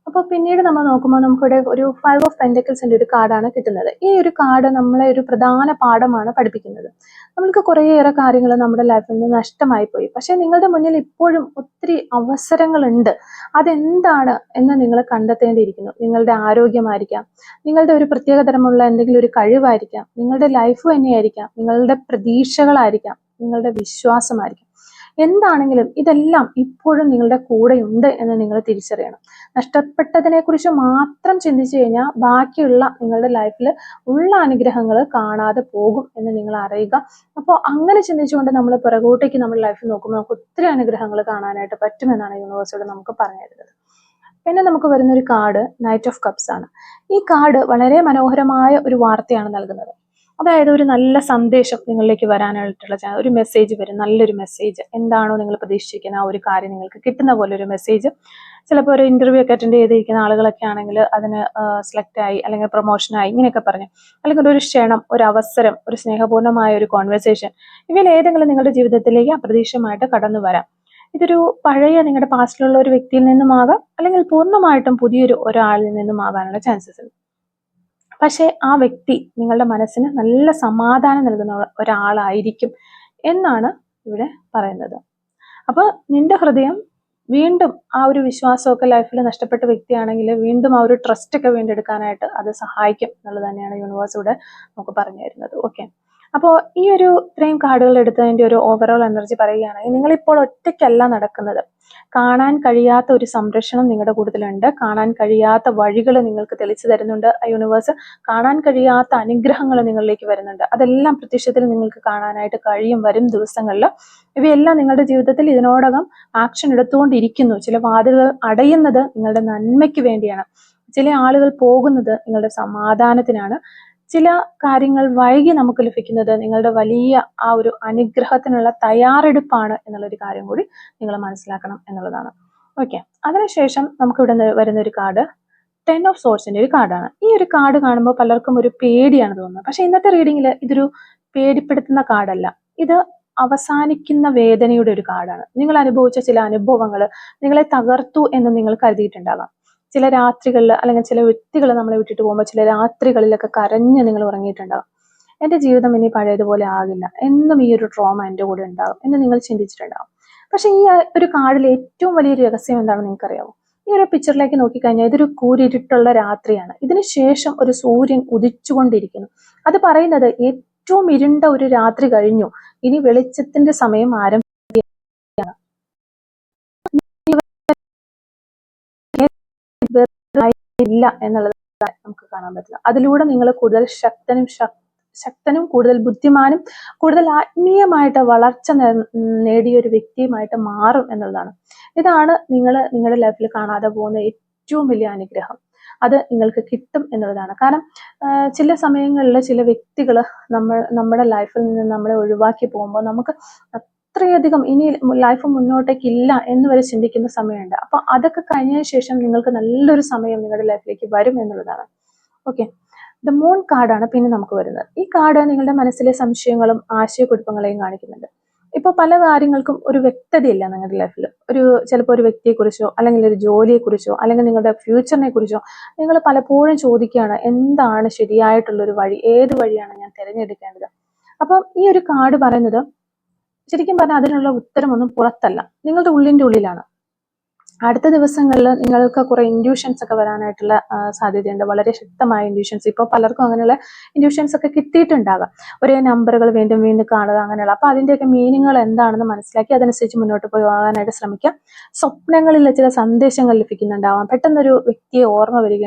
A: അപ്പൊ പിന്നീട് നമ്മൾ നോക്കുമ്പോൾ നമുക്കിവിടെ ഒരു 5 ഓഫ് പെന്റക്കിൾസിന്റെ ഒരു കാർഡാണ് കിട്ടുന്നത്. ഈ ഒരു കാർഡ് നമ്മളെ ഒരു പ്രധാന പാഠമാണ് പഠിപ്പിക്കുന്നത്. നമ്മൾക്ക് കുറേയേറെ കാര്യങ്ങൾ നമ്മുടെ ലൈഫിൽ നിന്ന് നഷ്ടമായി പോയി, പക്ഷെ നിങ്ങളുടെ മുന്നിൽ ഇപ്പോഴും ഒത്തിരി അവസരങ്ങളുണ്ട്. അതെന്താണ് എന്ന് നിങ്ങൾ കണ്ടെത്തേണ്ടിയിരിക്കുന്നു. നിങ്ങളുടെ ആരോഗ്യമായിരിക്കാം, നിങ്ങളുടെ ഒരു പ്രത്യേകതരമുള്ള എന്തെങ്കിലും ഒരു കഴിവായിരിക്കാം, നിങ്ങളുടെ ലൈഫ് തന്നെയായിരിക്കാം, നിങ്ങളുടെ പ്രതീക്ഷകളായിരിക്കാം, നിങ്ങളുടെ വിശ്വാസമായിരിക്കാം. എന്താണെങ്കിലും ഇതെല്ലാം ഇപ്പോഴും നിങ്ങളുടെ കൂടെയുണ്ട് എന്ന് നിങ്ങൾ തിരിച്ചറിയണം. നഷ്ടപ്പെട്ടതിനെ കുറിച്ച് മാത്രം ചിന്തിച്ചു കഴിഞ്ഞാൽ ബാക്കിയുള്ള നിങ്ങളുടെ ലൈഫിൽ ഉള്ള അനുഗ്രഹങ്ങൾ കാണാതെ പോകും എന്ന് നിങ്ങൾ അറിയുക. അപ്പോൾ അങ്ങനെ ചിന്തിച്ചുകൊണ്ട് നമ്മൾ പുറകോട്ടേക്ക് നമ്മുടെ ലൈഫിൽ നോക്കുമ്പോൾ നമുക്ക് ഒത്തിരി അനുഗ്രഹങ്ങൾ കാണാനായിട്ട് പറ്റുമെന്നാണ് യൂണിവേഴ്സിലൂടെ നമുക്ക് പറഞ്ഞു തരുന്നത്. പിന്നെ നമുക്ക് വരുന്ന ഒരു കാർഡ് നൈറ്റ് ഓഫ് കപ്സ് ആണ്. ഈ കാർഡ് വളരെ മനോഹരമായ ഒരു വാർത്തയാണ് നൽകുന്നത്. അതായത് ഒരു നല്ല സന്ദേശം നിങ്ങളിലേക്ക് വരാനായിട്ടുള്ള ഒരു മെസ്സേജ് വരും, നല്ലൊരു മെസ്സേജ്. എന്താണോ നിങ്ങൾ പ്രതീക്ഷിക്കുന്ന ആ ഒരു കാര്യം നിങ്ങൾക്ക് കിട്ടുന്ന പോലെ ഒരു മെസ്സേജ്. ചിലപ്പോൾ ഒരു ഇന്റർവ്യൂ ഒക്കെ അറ്റൻഡ് ചെയ്തിരിക്കുന്ന ആളുകളൊക്കെ ആണെങ്കിൽ അതിന് സെലക്ട് ആയി, അല്ലെങ്കിൽ പ്രൊമോഷനായി, ഇങ്ങനെയൊക്കെ പറഞ്ഞു, അല്ലെങ്കിൽ ഒരു ക്ഷണം, ഒരു അവസരം, ഒരു സ്നേഹപൂർണ്ണമായ ഒരു കോൺവെർസേഷൻ, ഇവയിൽ ഏതെങ്കിലും നിങ്ങളുടെ ജീവിതത്തിലേക്ക് അപ്രതീക്ഷിതമായിട്ട് കടന്നു വരാം. ഇതൊരു പഴയ നിങ്ങളുടെ പാസ്റ്റിലുള്ള ഒരു വ്യക്തിയിൽ നിന്നുമാകാം, അല്ലെങ്കിൽ പൂർണ്ണമായിട്ടും പുതിയൊരു ഒരാളിൽ നിന്നുമാകാനുള്ള ചാൻസസ് ഉണ്ട്. പക്ഷേ ആ വ്യക്തി നിങ്ങളുടെ മനസ്സിന് നല്ല സമാധാനം നൽകുന്ന ഒരാളായിരിക്കും എന്നാണ് ഇവിടെ പറയുന്നത്. അപ്പോൾ നിന്റെ ഹൃദയം വീണ്ടും ആ ഒരു വിശ്വാസമൊക്കെ ലൈഫിൽ നഷ്ടപ്പെട്ട വ്യക്തിയാണെങ്കിൽ വീണ്ടും ആ ഒരു ട്രസ്റ്റ് ഒക്കെ വീണ്ടെടുക്കാനായിട്ട് അത് സഹായിക്കും എന്നുള്ളത് തന്നെയാണ് യൂണിവേഴ്സ് ഇവിടെ നമുക്ക് പറഞ്ഞു തരുന്നത്. ഓക്കെ, അപ്പോൾ ഈ ഒരു ഇത്രയും കാർഡുകൾ എടുത്തതിൻ്റെ ഒരു ഓവറോൾ എനർജി പറയുകയാണെങ്കിൽ നിങ്ങളിപ്പോൾ ഒറ്റയ്ക്കല്ല നടക്കുന്നത്. കാണാൻ കഴിയാത്ത ഒരു സംരക്ഷണം നിങ്ങളുടെ കൂട്ടത്തിലുണ്ട്. കാണാൻ കഴിയാത്ത വഴികൾ നിങ്ങൾക്ക് തെളിച്ചു തരുന്നുണ്ട് യൂണിവേഴ്സ്. കാണാൻ കഴിയാത്ത അനുഗ്രഹങ്ങൾ നിങ്ങളിലേക്ക് വരുന്നുണ്ട്. അതെല്ലാം പ്രത്യക്ഷത്തിൽ നിങ്ങൾക്ക് കാണാനായിട്ട് കഴിയും വരും ദിവസങ്ങളിൽ. ഇവയെല്ലാം നിങ്ങളുടെ ജീവിതത്തിൽ ഇതിനോടകം ആക്ഷൻ എടുത്തുകൊണ്ടിരിക്കുന്നു. ചില വാതിലുകൾ അടയുന്നത് നിങ്ങളുടെ നന്മയ്ക്ക് വേണ്ടിയാണ്. ചില ആളുകൾ പോകുന്നത് നിങ്ങളുടെ സമാധാനത്തിനാണ്. ചില കാര്യങ്ങൾ വൈകി നമുക്ക് ലഭിക്കുന്നത് നിങ്ങളുടെ വലിയ ആ ഒരു അനുഗ്രഹത്തിനുള്ള തയ്യാറെടുപ്പാണ് എന്നുള്ളൊരു കാര്യം കൂടി നിങ്ങൾ മനസ്സിലാക്കണം എന്നുള്ളതാണ്. ഓക്കെ, അതിനുശേഷം നമുക്ക് ഇവിടെ വരുന്ന ഒരു കാർഡ് 10 ഓഫ് സോർട്സിന്റെ ഒരു കാർഡാണ്. ഈ ഒരു കാർഡ് കാണുമ്പോൾ പലർക്കും ഒരു പേടിയാണ് തോന്നുന്നത്. പക്ഷെ ഇന്നത്തെ റീഡിങ്ങിൽ ഇതൊരു പേടിപ്പെടുത്തുന്ന കാർഡല്ല. ഇത് അവസാനിക്കുന്ന വേദനയുടെ ഒരു കാർഡാണ്. നിങ്ങൾ അനുഭവിച്ച ചില അനുഭവങ്ങൾ നിങ്ങളെ തകർത്തു എന്ന് നിങ്ങൾ കരുതിയിട്ടുണ്ടാകാം. ചില രാത്രികളിൽ അല്ലെങ്കിൽ ചില വ്യക്തികൾ നമ്മളെ വിട്ടിട്ട് പോകുമ്പോൾ ചില രാത്രികളിലൊക്കെ കരഞ്ഞ് നിങ്ങൾ ഉറങ്ങിയിട്ടുണ്ടാകും. എൻ്റെ ജീവിതം ഇനി പഴയതുപോലെ ആകില്ല, എന്നും ഈ ഒരു ട്രോമ എൻ്റെ കൂടെ ഉണ്ടാകും എന്ന് നിങ്ങൾ ചിന്തിച്ചിട്ടുണ്ടാകും. പക്ഷെ ഈ ഒരു കാർഡിൽ ഏറ്റവും വലിയൊരു രഹസ്യം എന്താണെന്ന് നിങ്ങൾക്കറിയാമോ? ഈ ഒരു പിക്ചറിലേക്ക് നോക്കിക്കഴിഞ്ഞാൽ ഇതൊരു കൂരിരുട്ടുള്ള രാത്രിയാണ്. ഇതിനു ശേഷം ഒരു സൂര്യൻ ഉദിച്ചുകൊണ്ടിരിക്കുന്നു. അത് പറയുന്നത് ഏറ്റവും ഇരുണ്ട ഒരു രാത്രി കഴിഞ്ഞു, ഇനി വെളിച്ചത്തിന്റെ സമയം ആരംഭിക്കുകയാണ്. ഇല്ല എന്നുള്ളത് നമുക്ക് കാണാൻ പറ്റില്ല. അതിലൂടെ നിങ്ങൾ കൂടുതൽ ശക്തനും കൂടുതൽ ബുദ്ധിമാനും കൂടുതൽ ആത്മീയമായിട്ട് വളർച്ച നേടിയ ഒരു വ്യക്തിയുമായിട്ട് മാറും എന്നുള്ളതാണ്. ഇതാണ് നിങ്ങൾ നിങ്ങളുടെ ലൈഫിൽ കാണാതെ പോകുന്ന ഏറ്റവും വലിയ അനുഗ്രഹം. അത് നിങ്ങൾക്ക് കിട്ടും എന്നുള്ളതാണ്. കാരണം ചില സമയങ്ങളിൽ ചില വ്യക്തികൾ നമ്മുടെ ലൈഫിൽ നിന്ന് നമ്മളെ ഒഴിവാക്കി പോകുമ്പോൾ നമുക്ക് അത്രയധികം ഇനി ലൈഫ് മുന്നോട്ടേക്കില്ല എന്ന് വരെ ചിന്തിക്കുന്ന സമയമുണ്ട്. അപ്പൊ അതൊക്കെ കഴിഞ്ഞതിന് ശേഷം നിങ്ങൾക്ക് നല്ലൊരു സമയം നിങ്ങളുടെ ലൈഫിലേക്ക് വരും എന്നുള്ളതാണ്. ഓക്കെ, ദ മൂൺ കാർഡാണ് പിന്നെ നമുക്ക് വരുന്നത്. ഈ കാർഡ് നിങ്ങളുടെ മനസ്സിലെ സംശയങ്ങളും ആശയക്കുഴപ്പങ്ങളെയും കാണിക്കുന്നുണ്ട്. ഇപ്പൊ പല കാര്യങ്ങൾക്കും ഒരു വ്യക്തതയില്ല നിങ്ങളുടെ ലൈഫിൽ. ചിലപ്പോൾ ഒരു വ്യക്തിയെക്കുറിച്ചോ അല്ലെങ്കിൽ ഒരു ജോലിയെക്കുറിച്ചോ അല്ലെങ്കിൽ നിങ്ങളുടെ ഫ്യൂച്ചറിനെ കുറിച്ചോ നിങ്ങൾ പലപ്പോഴും ചോദിക്കുകയാണ്, എന്താണ് ശരിയായിട്ടുള്ളൊരു വഴി, ഏത് വഴിയാണ് ഞാൻ തിരഞ്ഞെടുക്കേണ്ടത്. അപ്പം ഈ ഒരു കാർഡ് പറയുന്നത് ശരിക്കും പറഞ്ഞാൽ അതിനുള്ള ഉത്തരമൊന്നും പുറത്തല്ല, നിങ്ങളുടെ ഉള്ളിൻ്റെ ഉള്ളിലാണ്. അടുത്ത ദിവസങ്ങളിൽ നിങ്ങൾക്ക് കുറെ ഇൻഡ്യൂഷൻസ് ഒക്കെ വരാനായിട്ടുള്ള സാധ്യതയുണ്ട്. വളരെ ശക്തമായ ഇൻഡ്യൂഷൻസ്. ഇപ്പോൾ പലർക്കും അങ്ങനെയുള്ള ഇൻഡ്യൂഷൻസ് ഒക്കെ കിട്ടിയിട്ടുണ്ടാകാം. ഒരേ നമ്പറുകൾ വീണ്ടും വീണ്ടും കാണുക, അങ്ങനെയുള്ള. അപ്പോൾ അതിൻ്റെയൊക്കെ മീനിങ്ങുകൾ എന്താണെന്ന് മനസ്സിലാക്കി അതനുസരിച്ച് മുന്നോട്ട് പോകാനായിട്ട് ശ്രമിക്കാം. സ്വപ്നങ്ങളിൽ ചില സന്ദേശങ്ങൾ ലഭിക്കുന്നുണ്ടാവാം. പെട്ടെന്നൊരു വ്യക്തിയെ ഓർമ്മ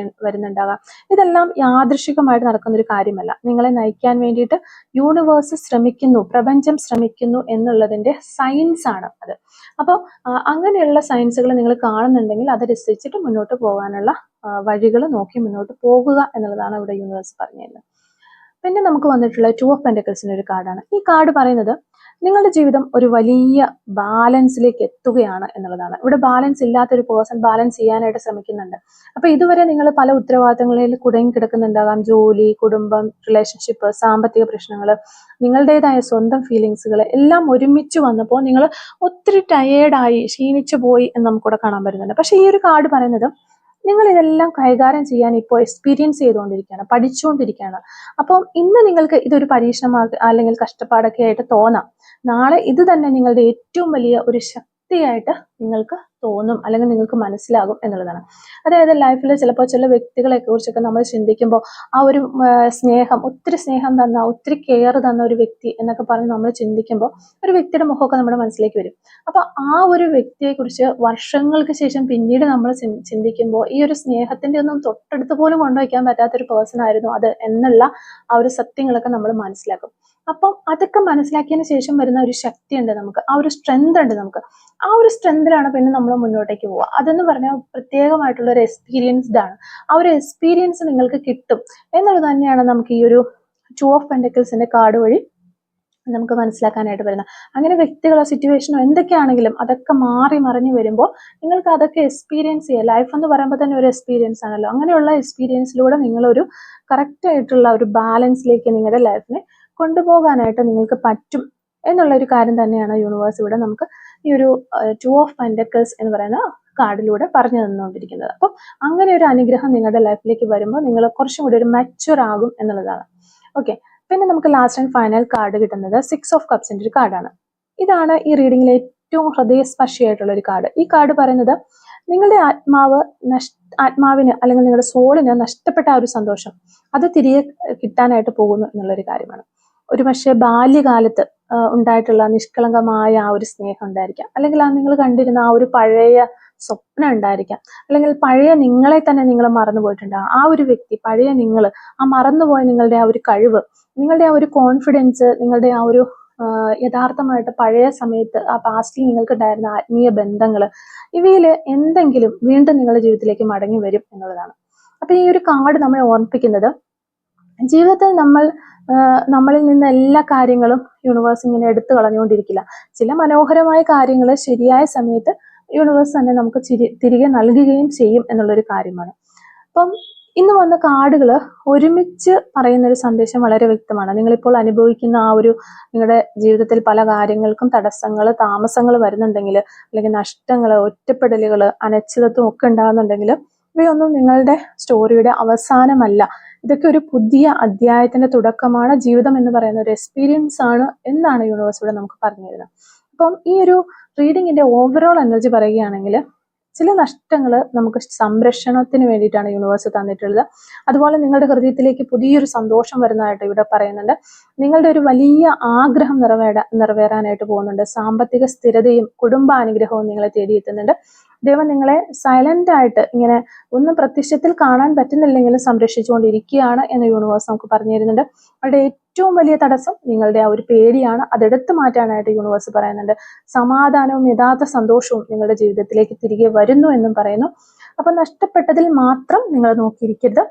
A: വരുന്നുണ്ടാകാം. ഇതെല്ലാം യാദൃശികമായിട്ട് നടക്കുന്ന ഒരു കാര്യമല്ല. നിങ്ങളെ നയിക്കാൻ വേണ്ടിയിട്ട് യൂണിവേഴ്സ് ശ്രമിക്കുന്നു, പ്രപഞ്ചം ശ്രമിക്കുന്നു എന്നുള്ളതിന്റെ സയൻസ് ആണ് അത്. അപ്പോൾ അങ്ങനെയുള്ള സയൻസുകൾ നിങ്ങൾ കാണുന്നുണ്ടെങ്കിൽ അതനുസരിച്ചിട്ട് മുന്നോട്ട് പോകാനുള്ള വഴികൾ നോക്കി മുന്നോട്ട് പോകുക എന്നുള്ളതാണ് ഇവിടെ യൂണിവേഴ്സ് പറഞ്ഞിരുന്നത്. പിന്നെ നമുക്ക് വന്നിട്ടുള്ള 2 ഓഫ് പെന്റക്കിൾസിന്റെ ഒരു കാർഡാണ്. ഈ കാർഡ് പറയുന്നത് നിങ്ങളുടെ ജീവിതം ഒരു വലിയ ബാലൻസിലേക്ക് എത്തുകയാണ് എന്നുള്ളതാണ്. ഇവിടെ ബാലൻസ് ഇല്ലാത്തൊരു പേഴ്സൺ ബാലൻസ് ചെയ്യാനായിട്ട് ശ്രമിക്കുന്നുണ്ട്. അപ്പൊ ഇതുവരെ നിങ്ങൾ പല ഉത്തരവാദിത്തങ്ങളിൽ കുടുങ്ങി കിടക്കുന്നുണ്ടാകാം. ജോലി, കുടുംബം, റിലേഷൻഷിപ്പ്, സാമ്പത്തിക പ്രശ്നങ്ങൾ, നിങ്ങളുടേതായ സ്വന്തം ഫീലിങ്സുകൾ എല്ലാം ഒരുമിച്ച് വന്നപ്പോൾ നിങ്ങൾ ഒത്തിരി ടയേർഡായി ക്ഷീണിച്ചു പോയി എന്ന് നമുക്കിവിടെ കാണാൻ പറ്റുന്നുണ്ട്. പക്ഷെ ഈ ഒരു കാർഡ് പറയുന്നത് നിങ്ങൾ ഇതെല്ലാം കൈകാര്യം ചെയ്യാൻ ഇപ്പോൾ എക്സ്പീരിയൻസ് ചെയ്തുകൊണ്ടിരിക്കുകയാണ്, പഠിച്ചുകൊണ്ടിരിക്കുകയാണ്. അപ്പം ഇന്ന് നിങ്ങൾക്ക് ഇതൊരു പരീക്ഷണമാക്കി അല്ലെങ്കിൽ കഷ്ടപ്പാടൊക്കെ ആയിട്ട് തോന്നാം. നാളെ ഇത് തന്നെ നിങ്ങളുടെ ഏറ്റവും വലിയ ഒരു ശക്തിയായിട്ട് നിങ്ങൾക്ക് തോന്നും, അല്ലെങ്കിൽ നിങ്ങൾക്ക് മനസ്സിലാകും എന്നുള്ളതാണ്. അതായത് ലൈഫിൽ ചിലപ്പോൾ ചില വ്യക്തികളെ കുറിച്ചൊക്കെ നമ്മൾ ചിന്തിക്കുമ്പോൾ ആ ഒരു സ്നേഹം, ഒത്തിരി സ്നേഹം തന്ന, ഒത്തിരി കെയർ തന്ന ഒരു വ്യക്തി എന്നൊക്കെ പറഞ്ഞ് നമ്മൾ ചിന്തിക്കുമ്പോൾ ഒരു വ്യക്തിയുടെ മുഖമൊക്കെ നമ്മുടെ മനസ്സിലേക്ക് വരും. അപ്പൊ ആ ഒരു വ്യക്തിയെ കുറിച്ച് വർഷങ്ങൾക്ക് ശേഷം പിന്നീട് നമ്മൾ ചിന്തിക്കുമ്പോൾ ഈ ഒരു സ്നേഹത്തിന്റെ ഒന്നും തൊട്ടടുത്ത് പോലും കൊണ്ടുവയ്ക്കാൻ പറ്റാത്തൊരു പേഴ്സൺ ആയിരുന്നു അത് എന്നുള്ള ആ ഒരു സത്യങ്ങളൊക്കെ നമ്മൾ മനസ്സിലാക്കും. അപ്പം അതൊക്കെ മനസ്സിലാക്കിയതിന് ശേഷം വരുന്ന ഒരു ശക്തിയുണ്ട് നമുക്ക്, ആ ഒരു സ്ട്രെങ്ത് ഉണ്ട് നമുക്ക്. ആ ഒരു സ്ട്രെങ്തിലാണ് പിന്നെ നമ്മൾ മുന്നോട്ടേക്ക് പോവുക. അതെന്ന് പറഞ്ഞാൽ പ്രത്യേകമായിട്ടുള്ള ഒരു എക്സ്പീരിയൻസ്ഡ് ആണ്. ആ ഒരു എക്സ്പീരിയൻസ് നിങ്ങൾക്ക് കിട്ടും എന്നുള്ളത് തന്നെയാണ് നമുക്ക് ഈ ഒരു 2 ഓഫ് പെന്റക്കിൾസിന്റെ കാർഡ് വഴി നമുക്ക് മനസ്സിലാക്കാനായിട്ട് വരുന്നത്. അങ്ങനെ വ്യക്തികളോ സിറ്റുവേഷനോ എന്തൊക്കെയാണെങ്കിലും അതൊക്കെ മാറി മറിഞ്ഞു വരുമ്പോൾ നിങ്ങൾക്ക് അതൊക്കെ എക്സ്പീരിയൻസ് ചെയ്യുക. ലൈഫ് എന്ന് പറയുമ്പോൾ തന്നെ ഒരു എക്സ്പീരിയൻസ് ആണല്ലോ. അങ്ങനെയുള്ള എക്സ്പീരിയൻസിലൂടെ നിങ്ങളൊരു കറക്റ്റ് ആയിട്ടുള്ള ഒരു ബാലൻസിലേക്ക് നിങ്ങളുടെ ലൈഫിനെ കൊണ്ടുപോകാനായിട്ട് നിങ്ങൾക്ക് പറ്റും എന്നുള്ള ഒരു കാര്യം തന്നെയാണ് യൂണിവേഴ്സ് ഇവിടെ നമുക്ക് ഈ ഒരു 2 ഓഫ് പെന്റക്കിൾസ് എന്ന് പറയുന്ന കാർഡിലൂടെ പറഞ്ഞു തന്നുകൊണ്ടിരിക്കുന്നത്. അപ്പം അങ്ങനെ ഒരു അനുഗ്രഹം നിങ്ങളുടെ ലൈഫിലേക്ക് വരുമ്പോൾ നിങ്ങൾ കുറച്ചും കൂടി ഒരു മെച്യൂർ ആകും എന്നുള്ളതാണ്. ഓക്കെ, പിന്നെ നമുക്ക് ലാസ്റ്റ് ആൻഡ് ഫൈനൽ കാർഡ് കിട്ടുന്നത് 6 ഓഫ് കപ്സിന്റെ ഒരു കാർഡാണ്. ഇതാണ് ഈ റീഡിങ്ങിലെ ഏറ്റവും ഹൃദയസ്പർശിയായിട്ടുള്ള ഒരു കാർഡ്. ഈ കാർഡ് പറയുന്നത് നിങ്ങളുടെ ആത്മാവിന് അല്ലെങ്കിൽ നിങ്ങളുടെ സോളിന് നഷ്ടപ്പെട്ട ആ ഒരു സന്തോഷം അത് തിരികെ കിട്ടാനായിട്ട് പോകുന്നു എന്നുള്ളൊരു കാര്യമാണ്. ഒരു പക്ഷേ ബാല്യകാലത്ത് ഉണ്ടായിട്ടുള്ള നിഷ്കളങ്കമായ ആ ഒരു സ്നേഹം ഉണ്ടായിരിക്കാം, അല്ലെങ്കിൽ ആ നിങ്ങൾ കണ്ടിരുന്ന ആ ഒരു പഴയ സ്വപ്നം ഉണ്ടായിരിക്കാം, അല്ലെങ്കിൽ പഴയ നിങ്ങളെ തന്നെ നിങ്ങൾ മറന്നു പോയിട്ടുണ്ടാകും. ആ ഒരു വ്യക്തി, പഴയ നിങ്ങൾ, ആ മറന്നുപോയ നിങ്ങളുടെ ആ ഒരു കഴിവ്, നിങ്ങളുടെ ആ ഒരു കോൺഫിഡൻസ്, നിങ്ങളുടെ ആ ഒരു യഥാർത്ഥമായിട്ട് പഴയ സമയത്ത് ആ പാസ്റ്റിൽ നിങ്ങൾക്ക് ഉണ്ടായിരുന്ന ആത്മീയ ബന്ധങ്ങൾ, ഇവയിൽ എന്തെങ്കിലും വീണ്ടും നിങ്ങളുടെ ജീവിതത്തിലേക്ക് മടങ്ങി വരും എന്നുള്ളതാണ്. അപ്പൊ ഈ ഒരു കാർഡ് നമ്മളെ ഓർമ്മിപ്പിക്കുന്നത് ജീവിതത്തിൽ നമ്മളിൽ നിന്ന് എല്ലാ കാര്യങ്ങളും യൂണിവേഴ്സ് ഇങ്ങനെ എടുത്തു കളഞ്ഞുകൊണ്ടിരിക്കില്ല. ചില മനോഹരമായ കാര്യങ്ങൾ ശരിയായ സമയത്ത് യൂണിവേഴ്സ് തന്നെ നമുക്ക് തിരികെ നൽകുകയും ചെയ്യും എന്നുള്ളൊരു കാര്യമാണ്. അപ്പം ഇന്ന് വന്ന കാർഡുകൾ ഒരുമിച്ച് പറയുന്ന ഒരു സന്ദേശം വളരെ വ്യക്തമാണ്. നിങ്ങളിപ്പോൾ അനുഭവിക്കുന്ന ആ ഒരു നിങ്ങളുടെ ജീവിതത്തിൽ പല കാര്യങ്ങൾക്കും തടസ്സങ്ങൾ, താമസങ്ങൾ വരുന്നുണ്ടെങ്കിൽ, അല്ലെങ്കിൽ നഷ്ടങ്ങൾ, ഒറ്റപ്പെടലുകൾ, അനിശ്ചിതത്വം ഒക്കെ ഉണ്ടാകുന്നുണ്ടെങ്കിൽ ഇവയൊന്നും നിങ്ങളുടെ സ്റ്റോറിയുടെ അവസാനമല്ല. ഇതൊക്കെ ഒരു പുതിയ അധ്യായത്തിന്റെ തുടക്കമാണ്. ജീവിതം എന്ന് പറയുന്ന ഒരു എക്സ്പീരിയൻസ് ആണ് എന്നാണ് യൂണിവേഴ്സ് ഇവിടെ നമുക്ക് പറഞ്ഞു തരുന്നത്. അപ്പം ഈ ഒരു റീഡിങ്ങിന്റെ ഓവറോൾ എനർജി പറയുകയാണെങ്കിൽ ചില നഷ്ടങ്ങൾ നമുക്ക് സംരക്ഷണത്തിന് വേണ്ടിയിട്ടാണ് യൂണിവേഴ്സ് തന്നിട്ടുള്ളത്. അതുപോലെ നിങ്ങളുടെ ഹൃദയത്തിലേക്ക് പുതിയൊരു സന്തോഷം വരുന്നതായിട്ട് ഇവിടെ പറയുന്നുണ്ട്. നിങ്ങളുടെ ഒരു വലിയ ആഗ്രഹം നിറവേറാനായിട്ട് പോകുന്നുണ്ട്. സാമ്പത്തിക സ്ഥിരതയും കുടുംബാനുഗ്രഹവും നിങ്ങളെ തേടിയെത്തുന്നുണ്ട്. ദൈവം നിങ്ങളെ സൈലന്റ് ആയിട്ട് ഇങ്ങനെ ഒന്നും പ്രത്യക്ഷത്തിൽ കാണാൻ പറ്റുന്നില്ലെങ്കിലും സംരക്ഷിച്ചുകൊണ്ടിരിക്കുകയാണ് എന്ന് യൂണിവേഴ്സ് നമുക്ക് പറഞ്ഞു തരുന്നുണ്ട്. അവരുടെ ഏറ്റവും വലിയ തടസ്സം നിങ്ങളുടെ ആ ഒരു പേടിയാണ്. അതെടുത്തു മാറ്റാനായിട്ട് യൂണിവേഴ്സ് പറയുന്നുണ്ട്. സമാധാനവും യഥാർത്ഥ സന്തോഷവും നിങ്ങളുടെ ജീവിതത്തിലേക്ക് തിരികെ വരുന്നു എന്നും പറയുന്നു. അപ്പൊ നഷ്ടപ്പെട്ടതിൽ മാത്രം നിങ്ങൾ നോക്കിയിരിക്കരുത്.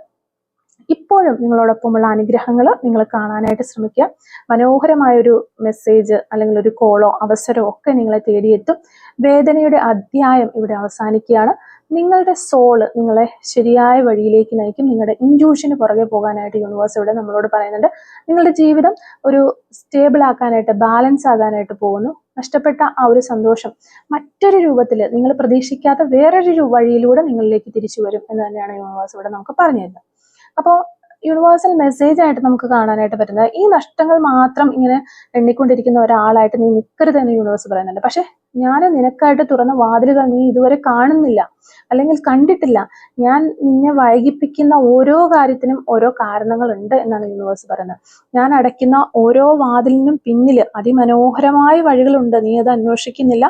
A: ഇപ്പോഴും നിങ്ങളോടൊപ്പമുള്ള അനുഗ്രഹങ്ങൾ നിങ്ങൾ കാണാനായിട്ട് ശ്രമിക്കുക. മനോഹരമായൊരു മെസ്സേജ് അല്ലെങ്കിൽ ഒരു കോളോ അവസരമോ ഒക്കെ നിങ്ങളെ തേടിയെത്തും. വേദനയുടെ അധ്യായം ഇവിടെ അവസാനിക്കുകയാണ്. നിങ്ങളുടെ സോള് നിങ്ങളെ ശരിയായ വഴിയിലേക്ക് നയിക്കും. നിങ്ങളുടെ ഇൻറ്റ്യൂഷന് പുറകെ പോകാനായിട്ട് യൂണിവേഴ്സ് ഇവിടെ നമ്മളോട് പറയുന്നുണ്ട്. നിങ്ങളുടെ ജീവിതം ഒരു സ്റ്റേബിൾ ആക്കാനായിട്ട്, ബാലൻസ് ആകാനായിട്ട് പോകുന്നു. നഷ്ടപ്പെട്ട ആ ഒരു സന്തോഷം മറ്റൊരു രൂപത്തിൽ നിങ്ങൾ പ്രതീക്ഷിക്കാത്ത വേറൊരു വഴിയിലൂടെ നിങ്ങളിലേക്ക് തിരിച്ചു വരും എന്ന് തന്നെയാണ് യൂണിവേഴ്സ് ഇവിടെ നമുക്ക് പറഞ്ഞു തരുന്നത്. അപ്പോൾ യൂണിവേഴ്സൽ മെസ്സേജ് ആയിട്ട് നമുക്ക് കാണാനായിട്ട് പറ്റുന്നത് ഈ നഷ്ടങ്ങൾ മാത്രം ഇങ്ങനെ എണ്ണിക്കൊണ്ടിരിക്കുന്ന ഒരാളായിട്ട് നീ നിൽക്കരുത് എന്ന് യൂണിവേഴ്സ് പറയുന്നുണ്ട്. പക്ഷെ ഞാൻ നിനക്കായിട്ട് തുറന്ന വാതിലുകൾ നീ ഇതുവരെ കാണുന്നില്ല, അല്ലെങ്കിൽ കണ്ടിട്ടില്ല. ഞാൻ നിന്നെ വൈകിപ്പിക്കുന്ന ഓരോ കാര്യത്തിനും ഓരോ കാരണങ്ങളുണ്ട് എന്നാണ് യൂണിവേഴ്സ് പറയുന്നത്. ഞാൻ അടയ്ക്കുന്ന ഓരോ വാതിലിനും പിന്നിൽ അതിമനോഹരമായ വഴികളുണ്ട്. നീ അത് അന്വേഷിക്കുന്നില്ല.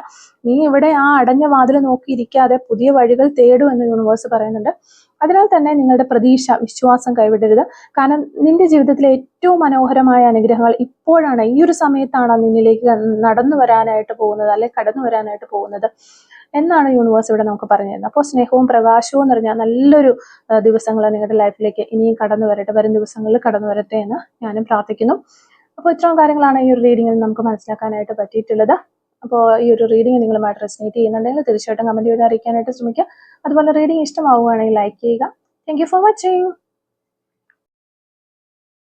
A: നീ ഇവിടെ ആ അടഞ്ഞ വാതിൽ നോക്കിയിരിക്കാതെ പുതിയ വഴികൾ തേടൂ എന്ന് യൂണിവേഴ്സ് പറയുന്നുണ്ട്. അതിനാൽ തന്നെ നിങ്ങളുടെ പ്രതീക്ഷ, വിശ്വാസം കൈവിടരുത്. കാരണം നിന്റെ ജീവിതത്തിലെ ഏറ്റവും മനോഹരമായ അനുഗ്രഹങ്ങൾ ഇപ്പോഴാണ്, ഈ ഒരു സമയത്താണ് നിന്നിലേക്ക് നടന്നു വരാനായിട്ട് പോകുന്നത്, അല്ലെ കടന്നു വരാനായിട്ട് പോകുന്നത് എന്നാണ് യൂണിവേഴ്സ് ഇവിടെ നമുക്ക് പറഞ്ഞു തരുന്നത്. അപ്പോൾ സ്നേഹവും പ്രകാശവും നിറഞ്ഞ നല്ലൊരു ദിവസങ്ങൾ നിങ്ങളുടെ ലൈഫിലേക്ക് ഇനിയും കടന്നു വരട്ടെ, വരും ദിവസങ്ങളിൽ കടന്നു വരട്ടെ എന്ന് ഞാനും പ്രാർത്ഥിക്കുന്നു. അപ്പോൾ ഇത്രയും കാര്യങ്ങളാണ് ഈ ഒരു റീഡിങ്ങിൽ നമുക്ക് മനസ്സിലാക്കാനായിട്ട് പറ്റിയിട്ടുള്ളത്. അപ്പോൾ ഈ ഒരു റീഡിങ് നിങ്ങളുമായിട്ട് റെസനേറ്റ് ചെയ്യുന്നുണ്ടെങ്കിൽ തീർച്ചയായിട്ടും കമന്റ് ചെയ്ത് അറിയിക്കാനായിട്ട് ശ്രമിക്കുക. അതുപോലെ റീഡിങ് ഇഷ്ടമാവുകയാണെങ്കിൽ ലൈക്ക് ചെയ്യുക. Thank you for watching.